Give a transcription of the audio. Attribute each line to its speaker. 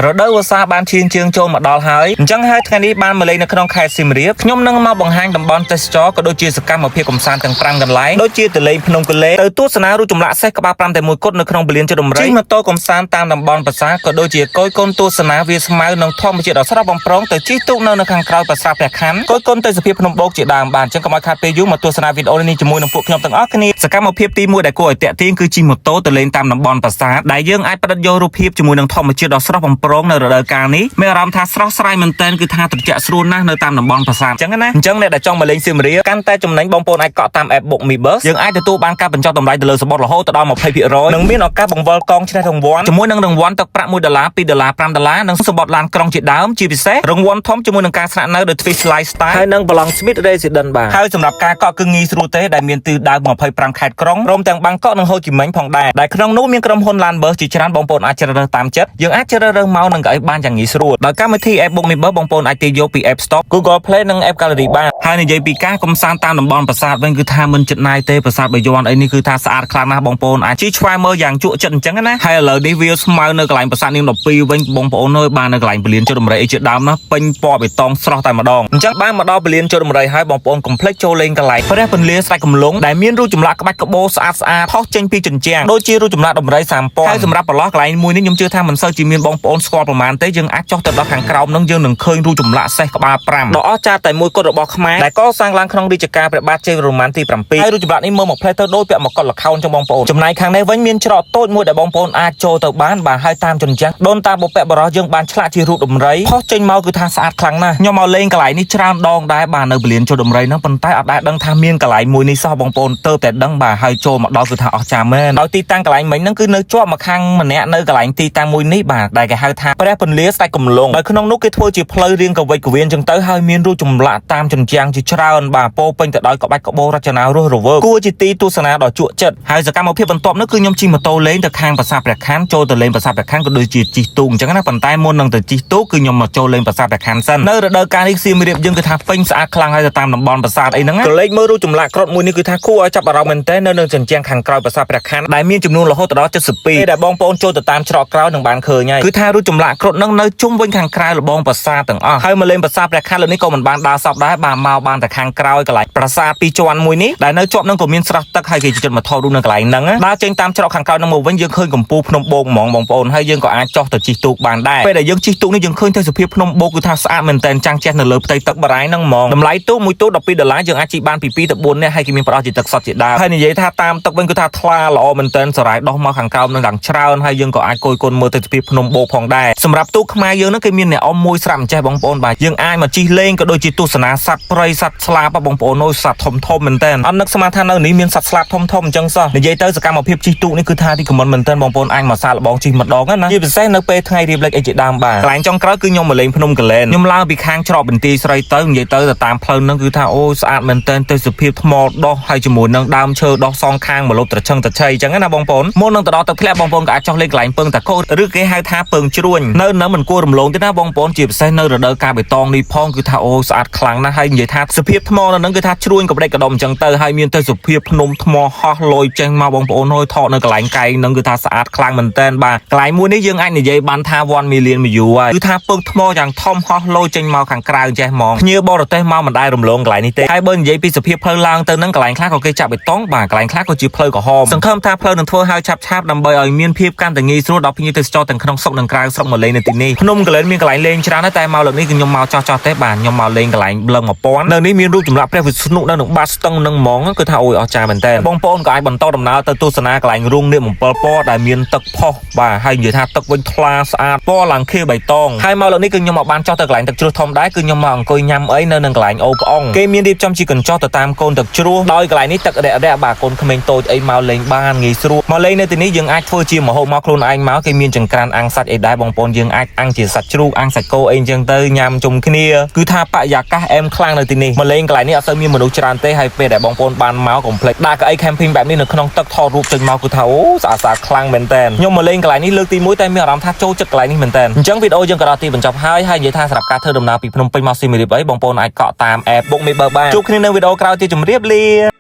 Speaker 1: រដូវវស្សាបានឈានជើងចូលមកដល់ហើយអញ្ចឹងហើយថ្ងៃនេះបានមកលេងនៅក្នុងខេត្តសៀមរាបខ្ញុំនឹងមកបង្ហាញតំបន់ទេសចរក៏ដូចជាសកម្មភាពកំសាន្តទាំង5កន្លែងដូចជាទៅលេងភ្នំកលែទៅទស្សនារូបចម្លាក់សេះក្បាល5តែមួយគត់នៅក្នុងពលានជដំរីជិះម៉ូតូកំសាន្តតាមតំបន់ប្រាសាទក៏ដូចជាគយគន់ទស្សនាវាស្មៅនិងធម្មជាតិដ៏ស្រស់បំព្រងទៅជិះទូកនៅខាងក្រោយប្រាសាទព្រះខ័នគយគន់ទេសភាពភ្នំបូកជាដើមបានអញ្ចឹងកុំឲ្យខាតពេលយូរមកទស្សនាវីដេអូនេះជាមួយនឹងពួកខ្ញុំទាំងអស់គ្នាសកម្មភាពទី1ដែលគួរឲ្យទាក់ទាញគឺជិះម៉ូតូទៅលេងតាមតំបន់ប្រាសាទដែលយើងអាចផ្តិតយករូបភាពជាមួយនឹងធម្មជាតិដ៏ស្រស់បំព្រងនៅរដូវកាលនេះមានអារម្មណ៍ថាស្រស់ស្រាយមែនទែនគឺថាត្រជាក់ស្រួលណាស់នៅតាមតំបន់ប្រាសាទអញ្ចឹងណាអញ្ចឹងអ្នកដែលចង់មកលេងសៀមរាបកាន់តែចំណេញបងប្អូនអាចកក់តាម app Book Me Bus យើងអាចទទួលបានការបញ្ចុះតម្លៃទៅលើសំបុត្ររហូតដល់ 20% និងមានឱកាសបង្វិលកងឈ្នះរង្វាន់ជាមួយនឹងរង្វាន់ទឹកប្រាក់$1 $2 $5 និងសំបុត្រឡានក្រុងជាដើមជាពិសេសរង្វាន់ធំជាមួយនឹងការស្នាក់នៅដោយ Twist Lifestyle ហើយនិង Blanc Smith Residence បាទហើយសម្រាប់ការកក់គឺងាយស្រួលទេដែលមានទិសដៅ25ខេត្តក្រុងរួមទាំងបាងកកនិងហូជីមិញផងដែរដែលក្នុងនោះមានក្រុមហ៊ុនឡាន Bus ជាច្រើនបងប្អូនអាចជ្រើសរើសតាមចិត្តយើងអាចជ្រើសរើសមកនឹងកៅអីបានយ៉ាងងាយស្រួលដោយកម្មវិធី app Book Me Bus បងប្អូនអាចទាញយកពី App Store Google Play និង App Gallery បានហើយនិយាយពីការកំសាន្តតាមតំបន់ប្រាសាទវិញគឺថាមិនចិត្តណាយទេប្រាសាទបាយ័នអីនេះគឺថាស្អាតខ្លាំងណាស់បងប្អូនអាចជិះឆ្វែមើលយ៉ាងជក់ចិត្តអញ្ចឹងណាហើយឥឡូវនេះវាស្មៅនៅកន្លែងប្រាសាទនាង12វិញបងប្អូនអើយបាននៅកន្លែងពលានជដំរីអីជាដើមណាពេញពណ៌បេតុងស្រស់តែម្ដងអញ្ចឹងបានមកដល់ពលានជដំរីហើយបងប្អូនកុំភ្លេចចូលលេងកន្លែងព្រះពន្លាស្រែកកំឡុងដែលមានរូបចម្លាក់ក្បាច់ក្បូរស្អាតផុសចេញពីជញ្ជាំងដូចជារូបចម្លាក់ដំរី3000ហើយសម្រាប់ប្រឡោះកន្លែងមួយនេះខ្ញុំជឿថាមិនសូវជាមានបងប្អូនស្គាល់ប្រមាណទេយើងអាចចុះទៅដល់ខាងក្រោមនឹងយើងនឹងឃើញរូបចម្លាក់សេះក្បាល5ដ៏អស្ចារ្យតែមួយគត់របស់ខ្មែរដែលកសាងឡើងក្នុងរាជការព្រះបាទជ័យវរ្ម័នទី7ហើយរូបចម្លាក់នេះមើលមកផ្លែទៅដូចពាក់មកកត់ល្ខោនចឹងបងប្អូនចំណែកខាងនេះវិញមានច្រកតូចមួយដែលបងប្អូនអាចចូលទៅបានបាទហើយតាមជញ្ជាំងដូនតាបុព្វបុរសយើងបានឆ្លាក់ជារូបដំរីផុសចេញមកគឺថាស្អាតខ្លាំងណាស់ខ្ញុំមកលេងកន្លែងនេះច្រើនដងដែរបាទនៅពលានជដំរីហ្នឹងប៉ុន្តែអត់ដែលដឹងថាមានកន្លែងមួយនេះសោះបងប្អូនទៅតែដឹងបាទហើយចូលមកដល់គឺថាអស្ចារ្យមែនដោយទីតាំងកន្លែងមិញហ្នឹងគឺនៅជាប់មកខាងម្នាក់នៅកន្លែងទីតាំងមួយនេះបាទដែលគេហៅថាព្រះពន្លាស្រែកកំឡុងដោយក្នុងនោះគេធ្វើជាផ្លូវរាងកវិចកវៀនចឹងទៅហើយមានរូបចម្លាក់តាមជញ្ជាំងជាច្រើនបាទពោពេញទៅដោយក្បាច់ក្បូររចនារស់រវើកគួរជាទីទស្សនាដ៏ជក់ចិត្តហើយសកម្មភាពបន្ទាប់នោះគឺខ្ញុំជិះម៉ូតូលេងទៅខាងប្រាសាទព្រះខ័នចូលទៅលេងប្រាសាទព្រះខ័នក៏ដូចជាជិះទូកអញ្ចឹងណាប៉ុន្តែមុននឹងទៅជិះទូកគឺខ្ញុំមកចូលលេងប្រាសាទព្រះខ័នសិននៅរដូវកាលនេះសៀមរាបយើងគឺថាពេញស្អាតខ្លាំងហើយទៅតាមតំបន់ប្រាសាទអីហ្នឹងក៏លេងមើលរូបចម្លាក់គ្រុឌមួយនេះគឺថាគួរឲ្យចាប់អារម្មណ៍មែនទែននៅនឹងជញ្ជាំងខាងក្រោយប្រាសាទព្រះខ័នដែលមានចំនួនរហូតដល់72ដែលបងប្អូនចូលទៅតាមច្រកក្រោយនឹងបានឃើញហើយគឺថារូបចម្លាក់គ្រុឌហ្នឹងនៅជុំវិញខាងក្រៅលបងប្រាសាទទាំងអស់ហើយមកលេងប្រាសាទព្រះខ័នលើនេះក៏មិនបានដើរសពដែរបាទមកបានតែខាងក្រោយកន្លែងប្រាសាទពីរជាន់មួយនេះដែលនៅជាប់នឹងក៏មានស្រះទឹកហើយគេជិតមកថតរូបនៅកន្លែងហ្នឹងដើរចេញតាមច្រកខាងក្រោយហ្នឹងមកវិញយើងឃើញកំពូលភ្នំបូកហ្មងបងប្អូនហើយយើងក៏អាចចុះទៅជិះទូកបានដែរពេលដែលយើងជិះទូកនេះយើងឃើញទេសភាពភ្នំបូកគឺថាស្អាតមែនទែនចាំងចេះនៅលើផ្ទៃទឹកបារាយណ៍ហ្នឹងហ្មងតម្លៃទូកមួយទូក$12យើងអាចជិះបានពី2ទៅ4នាក់ហើយគេមានផ្ដល់ជាទឹកសុទ្ធជាដើមហើយនិយាយថាតាមទឹកវិញគឺថាថ្លាល្អមែនទែនសរាយដោះមកខាងក្រោមនឹងយ៉ាងច្រើនហើយយើងក៏អាចគយគន់មើលទេសភាពភ្នំបូកផងដែរសម្រាប់ទូកខ្មែរយើងហ្នឹងគេមានអ្នកអមមួយស្រាប់អញ្ចេះបងប្អូនបាទយើងអាចមកជិះលេងក៏ដូចជាទស្សនាសត្វព្រៃសត្វស្លាបបងប្អូនអូយសត្វធំមែនទែនអត់នឹកស្មានថានៅនេះមានសត្វស្លាបធំអញ្ចឹងសោះនិយាយទៅសកម្មភាពជិះទូកនេះគឺថាទីខមមិនមែនទែនបងប្អូនអាចមកសាកល្បងជិះម្ដងណាជាពិសេសនៅពេលថ្ងៃរៀបលេខអីជាដើមបាទកន្លែងចុងក្រោយគឺខ្ញុំមកលេងភ្នំកលែនខ្ញុំឡើងពីខាងច្រកបន្ទាយស្រីទៅនិយាយទៅតាមផ្លូវហ្នឹងគឺថាអូស្អាតមែនទែនទេសភាពថ្មដុះហើយជាមួយនឹងដើមឈើដុះសងខាងមកលុបត្រឆឹងត្រឆៃអញ្ចឹងណាបងប្អូនមុននឹងទៅដល់ទឹកធ្លាក់បងប្អូនក៏អាចចុះលេងកន្លែងពឹងតាកូឬគេហៅថាពឹងជ្រួញនៅមិនគួររំលងទេណាបងប្អូនជាពិសេសនៅរដូវកាលបៃតងនេះផងគឺថាអូស្អាតខ្លាំងណាស់ហើយនិយាយថាសភាពថ្មនៅហ្នឹងគឺថាជ្រួញក៏បដិកដុំអញ្ចឹងទៅហើយមានទេសភាពភ្នំថ្មហោះលយចេញមកបងប្អូនហើយថតនៅកន្លែងកែងហ្នឹងគឺថាស្អាតខ្លាំងមែនទែនបាទកន្លែងមួយនេះយើងអាចនិយាយបានថា1 million view ហើយគឺថាពឹងថ្មយ៉ាងធំហោះលយចេញមកខាងក្រៅចេះហ្មងភ្ញៀវបរទេសមកមិនដែលរំលងកន្លែងនេះទេហើយបើនិយាយពីសភាពផ្លូវឡើងទៅហ្នឹងកន្លែងខ្លះក៏គេចាក់បេតុងបាទកន្លែងខ្លះក៏ជាផ្លូវក្រហមសង្ឃឹមថាផ្លូវនឹងធ្វើឲ្យឆាប់ដើម្បីឲ្យមានភាពកាន់តែងាយស្រួលដល់ភ្ញៀវទេសចរទាំងក្នុងស្រុកនិងក្រៅស្រុកមកលេងនៅទីនេះភ្នំកលែនមានកន្លែងលេងច្រើនតែមកលើកនេះគឺខ្ញុំមកចោះទេបាទខ្ញុំមកលេងកន្លែងលឹង1000នៅនេះមានរូបចម្លាក់ព្រះវិស្ណុនៅនឹងបាតស្ទឹងនឹងហ្មងគឺថាអូយអស្ចារ្យមែនតើបងប្អូនក៏អាចបន្តដំណើរទៅទស្សនាកន្លែងរូងនាគ7ពណ៌ដែលមានទឹកផុសបាទហើយនិយាយថាទឹកវិញថ្លាស្អាតពណ៌ឡើងខៀវបៃតងហើយមកលើកនេះគឺខ្ញុំមកបានចោះទៅកន្លែងទឹកជ្រោះធំដែរគឺខ្ញុំមកអង្គុយញ៉ាំអីនៅនឹងកន្លែងអូផ្អងគេមានរៀបចំជាកញ្ចុះទៅតាមកូនទឹកជ្រោះដោយកន្លែងនេះទឹករាក់បាទកូនក្មេងតូចអីមកលេងបានងាយស្រួលមកលេងនៅទីនេះយើងអាចធ្វើជាម្ហូបមកខ្លួនឯងមកគេមានចង្ក្រានអាំងសាច់អីដែរបងប្អូនយើងអាចអាំងជាសាច់ជ្រូកអាំងសាច់គោអីអញ្ចឹងទៅញ៉ាំជុំគ្នាគឺថាបរិយាកាសអែមខ្លាំងនៅទីនេះមកលេងកន្លែងនេះអត់សូវមានមនុស្សច្រើនទេហើយពេលដែលបងប្អូនបានមកកុំភ្លេចដាក់កៅអី camping បែបនេះនៅក្នុងទឹកថតរូបចេញមកគឺថាអូស្អាតខ្លាំងមែនតើខ្ញុំមកលេងកន្លែងនេះលើកទី1តែមានអារម្មណ៍ថាចូលចិត្តកន្លែងនេះមែនតើអញ្ចឹងវីដេអូយើងក៏ដល់ទីបញ្ចប់ហើយនិយាយថាសម្រាប់ការធ្វើដំណើរពីភ្នំពេញមកសៀមរាបអីបងប្អូនអាចកក់តាម app Book Me Bus បានជួបគ្នានៅវីដេអូក្រោយទៀតជម្រាបលា